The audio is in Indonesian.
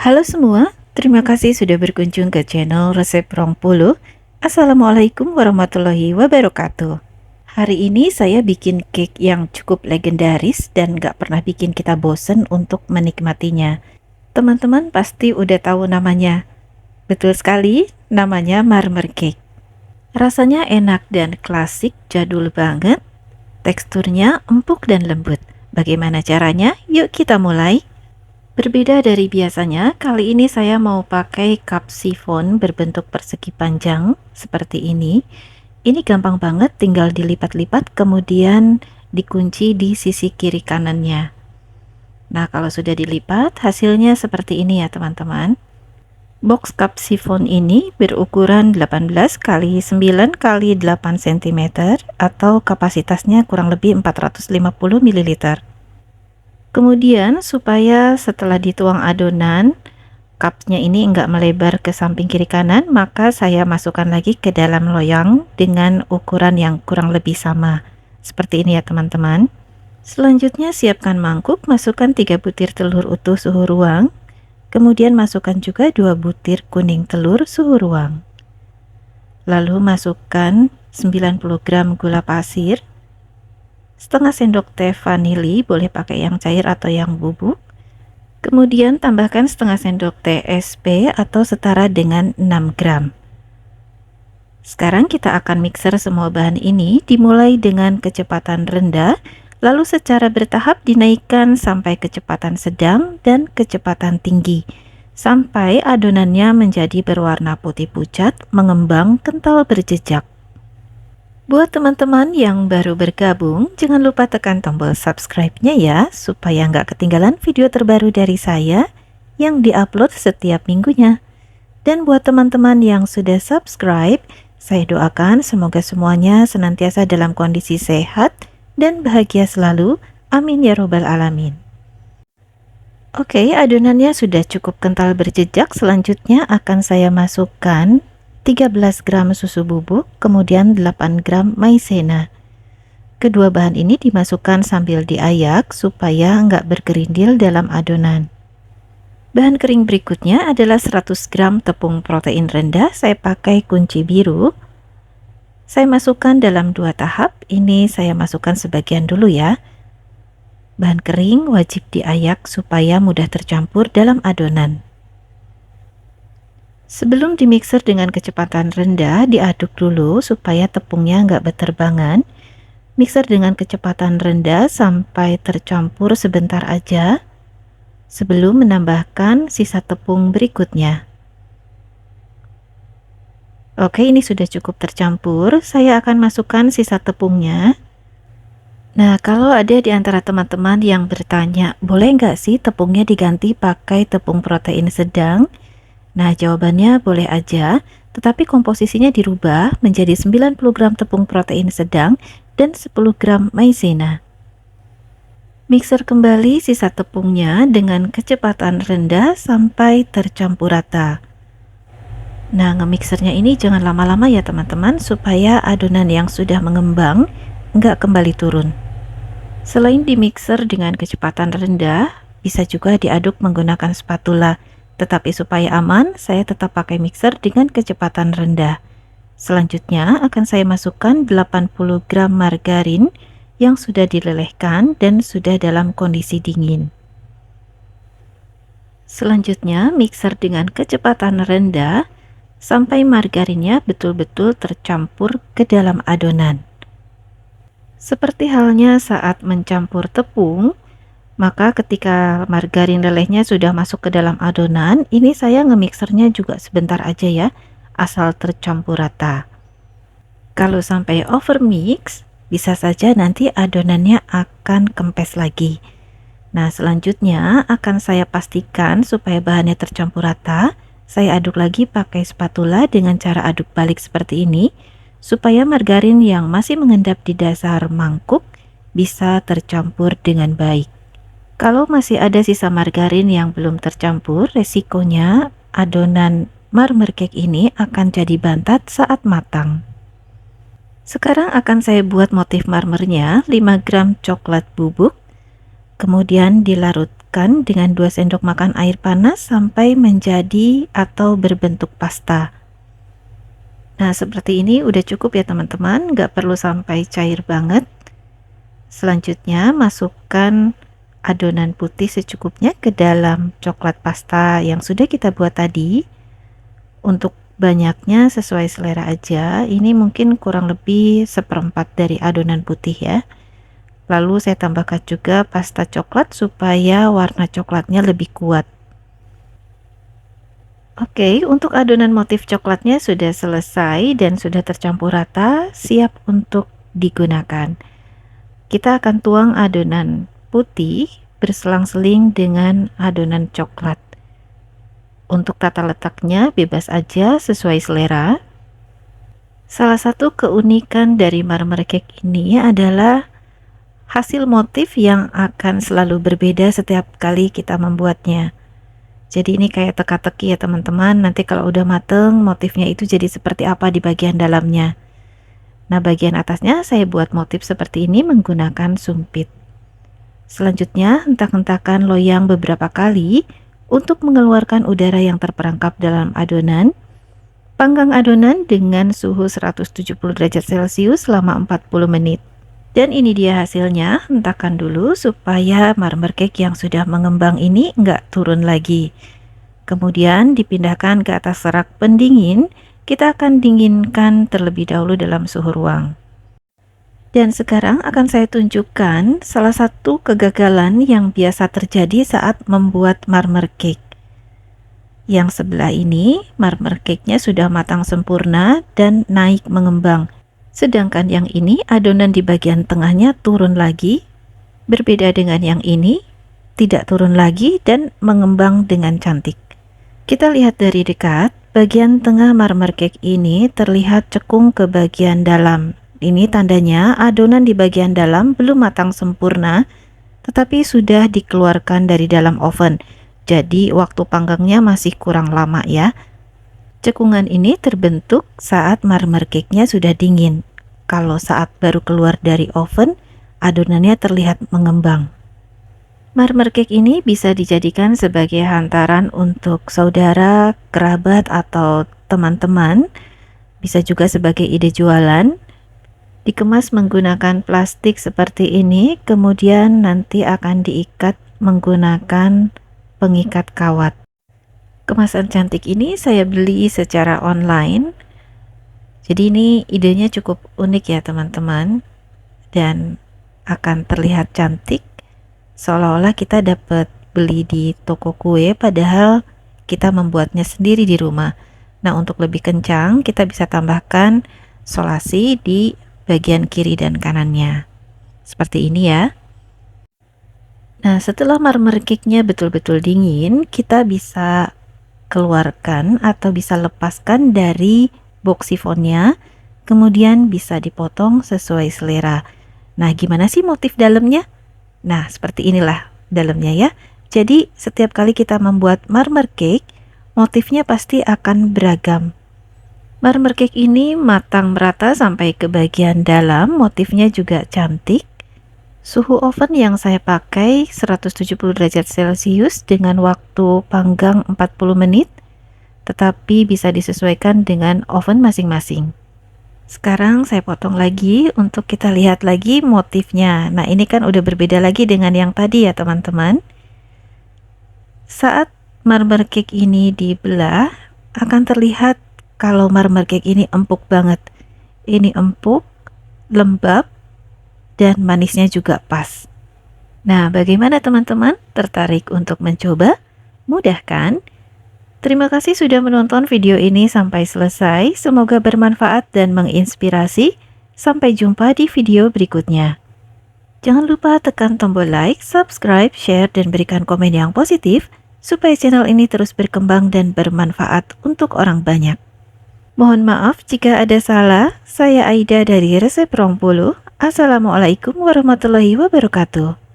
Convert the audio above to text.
Halo semua, terima kasih sudah berkunjung ke channel Resep Rongpuluh. Assalamualaikum warahmatullahi wabarakatuh. Hari ini saya bikin cake yang cukup legendaris dan gak pernah bikin kita bosen untuk menikmatinya. Teman-teman pasti udah tahu namanya. Betul sekali, namanya marmer cake. Rasanya enak dan klasik, jadul banget. Teksturnya empuk dan lembut. Bagaimana caranya? Yuk kita mulai. Berbeda dari biasanya, kali ini saya mau pakai cup sifon berbentuk persegi panjang seperti ini. Ini gampang banget, tinggal dilipat-lipat kemudian dikunci di sisi kiri kanannya. Nah, kalau sudah dilipat, hasilnya seperti ini ya teman-teman. Box cup sifon ini berukuran 18 x 9 x 8 cm atau kapasitasnya kurang lebih 450 ml. Kemudian supaya setelah dituang adonan cupnya ini enggak melebar ke samping kiri kanan, maka saya masukkan lagi ke dalam loyang dengan ukuran yang kurang lebih sama seperti ini ya teman-teman. Selanjutnya siapkan mangkuk, masukkan 3 butir telur utuh suhu ruang, kemudian masukkan juga 2 butir kuning telur suhu ruang, lalu masukkan 90 gram gula pasir, setengah sendok teh vanili, boleh pakai yang cair atau yang bubuk. Kemudian tambahkan setengah sendok teh SP atau setara dengan 6 gram. Sekarang kita akan mixer semua bahan ini, dimulai dengan kecepatan rendah, lalu secara bertahap dinaikkan sampai kecepatan sedang dan kecepatan tinggi, sampai adonannya menjadi berwarna putih pucat, mengembang, kental berjejak. Buat teman-teman yang baru bergabung, jangan lupa tekan tombol subscribe-nya ya, supaya nggak ketinggalan video terbaru dari saya yang diupload setiap minggunya. Dan buat teman-teman yang sudah subscribe, saya doakan semoga semuanya senantiasa dalam kondisi sehat dan bahagia selalu. Amin ya robbal alamin. Oke, adonannya sudah cukup kental berjejak. Selanjutnya akan saya masukkan 13 gram susu bubuk, kemudian 8 gram maizena. Kedua bahan ini dimasukkan sambil diayak supaya nggak bergerindil dalam adonan. Bahan kering berikutnya adalah 100 gram tepung protein rendah, saya pakai kunci biru. Saya masukkan dalam 2 tahap, ini saya masukkan sebagian dulu ya. Bahan kering wajib diayak supaya mudah tercampur dalam adonan. Sebelum dimixer dengan kecepatan rendah, diaduk dulu supaya tepungnya nggak berterbangan. Mixer dengan kecepatan rendah sampai tercampur sebentar aja sebelum menambahkan sisa tepung berikutnya. Oke, ini sudah cukup tercampur. Saya akan masukkan sisa tepungnya. Nah, kalau ada di antara teman-teman yang bertanya, boleh nggak sih tepungnya diganti pakai tepung protein sedang? Nah, jawabannya boleh aja, tetapi komposisinya dirubah menjadi 90 gram tepung protein sedang dan 10 gram maizena. Mixer kembali sisa tepungnya dengan kecepatan rendah sampai tercampur rata. Nah, ngemixernya ini jangan lama-lama ya teman-teman, supaya adonan yang sudah mengembang nggak kembali turun. Selain dimixer dengan kecepatan rendah, bisa juga diaduk menggunakan spatula. Tetapi supaya aman, saya tetap pakai mixer dengan kecepatan rendah. Selanjutnya akan saya masukkan 80 gram margarin yang sudah dilelehkan dan sudah dalam kondisi dingin. Selanjutnya mixer dengan kecepatan rendah sampai margarinnya betul-betul tercampur ke dalam adonan. Seperti halnya saat mencampur tepung, maka ketika margarin lelehnya sudah masuk ke dalam adonan, ini saya ngemixernya juga sebentar aja ya, asal tercampur rata. Kalau sampai overmix, bisa saja nanti adonannya akan kempes lagi. Nah, selanjutnya akan saya pastikan supaya bahannya tercampur rata. Saya aduk lagi pakai spatula dengan cara aduk balik seperti ini, supaya margarin yang masih mengendap di dasar mangkuk bisa tercampur dengan baik. Kalau masih ada sisa margarin yang belum tercampur, resikonya adonan marmer cake ini akan jadi bantat saat matang. Sekarang akan saya buat motif marmernya. 5 gram coklat bubuk, Kemudian dilarutkan dengan 2 sendok makan air panas sampai menjadi atau berbentuk pasta. Nah, seperti ini udah cukup ya teman-teman, nggak perlu sampai cair banget. Selanjutnya, masukkan adonan putih secukupnya ke dalam coklat pasta yang sudah kita buat tadi. Untuk banyaknya sesuai selera aja, ini mungkin kurang lebih 1/4 dari adonan putih ya. Lalu saya tambahkan juga pasta coklat supaya warna coklatnya lebih kuat. Oke, untuk adonan motif coklatnya sudah selesai dan sudah tercampur rata, siap untuk digunakan. Kita akan tuang adonan putih berselang-seling dengan adonan coklat. Untuk tata letaknya bebas aja sesuai selera. Salah satu keunikan dari marmer cake ini adalah hasil motif yang akan selalu berbeda setiap kali kita membuatnya. Jadi ini kayak teka-teki ya teman-teman, nanti kalau udah mateng motifnya itu jadi seperti apa di bagian dalamnya. Nah, bagian atasnya saya buat motif seperti ini menggunakan sumpit. Selanjutnya hentak-hentakan loyang beberapa kali untuk mengeluarkan udara yang terperangkap dalam adonan. Panggang adonan dengan suhu 170 derajat Celcius selama 40 menit. Dan ini dia hasilnya, hentakan dulu supaya marmer cake yang sudah mengembang ini nggak turun lagi. Kemudian dipindahkan ke atas rak pendingin, kita akan dinginkan terlebih dahulu dalam suhu ruang. Dan sekarang akan saya tunjukkan salah satu kegagalan yang biasa terjadi saat membuat marmer cake. Yang sebelah ini, marmer cake-nya sudah matang sempurna dan naik mengembang. Sedangkan yang ini, adonan di bagian tengahnya turun lagi. Berbeda dengan yang ini, tidak turun lagi dan mengembang dengan cantik. Kita lihat dari dekat, bagian tengah marmer cake ini terlihat cekung ke bagian dalam. Ini tandanya adonan di bagian dalam belum matang sempurna, tetapi sudah dikeluarkan dari dalam oven. Jadi waktu panggangnya masih kurang lama ya. Cekungan ini terbentuk saat marmer cake-nya sudah dingin. Kalau saat baru keluar dari oven, adonannya terlihat mengembang. Marmer cake ini bisa dijadikan sebagai hantaran untuk saudara, kerabat, atau teman-teman. Bisa juga sebagai ide jualan. Dikemas menggunakan plastik seperti ini, kemudian nanti akan diikat menggunakan pengikat kawat. Kemasan cantik ini saya beli secara online. Jadi ini idenya cukup unik ya teman-teman, dan akan terlihat cantik seolah-olah kita dapat beli di toko kue padahal kita membuatnya sendiri di rumah. Nah, untuk lebih kencang kita bisa tambahkan solasi di bagian kiri dan kanannya seperti ini ya. Nah, setelah marmer cake-nya betul-betul dingin, kita bisa keluarkan atau bisa lepaskan dari box sifonnya, kemudian bisa dipotong sesuai selera. Nah, gimana sih motif dalamnya? Nah, seperti inilah dalamnya ya. Jadi, setiap kali kita membuat marmer cake, motifnya pasti akan beragam. Marmer cake ini matang merata sampai ke bagian dalam, motifnya juga cantik. Suhu oven yang saya pakai 170 derajat Celcius dengan waktu panggang 40 menit, tetapi bisa disesuaikan dengan oven masing-masing. Sekarang saya potong lagi untuk kita lihat lagi motifnya. Nah, ini kan udah berbeda lagi dengan yang tadi ya teman-teman. Saat marmer cake ini dibelah, akan terlihat kalau marmer cake ini empuk banget. Ini empuk, lembab, dan manisnya juga pas. Nah, bagaimana teman-teman? Tertarik untuk mencoba? Mudah kan? Terima kasih sudah menonton video ini sampai selesai. Semoga bermanfaat dan menginspirasi. Sampai jumpa di video berikutnya. Jangan lupa tekan tombol like, subscribe, share, dan berikan komen yang positif supaya channel ini terus berkembang dan bermanfaat untuk orang banyak. Mohon maaf jika ada salah. Saya Aida dari Resep Rongpolo. Assalamualaikum warahmatullahi wabarakatuh.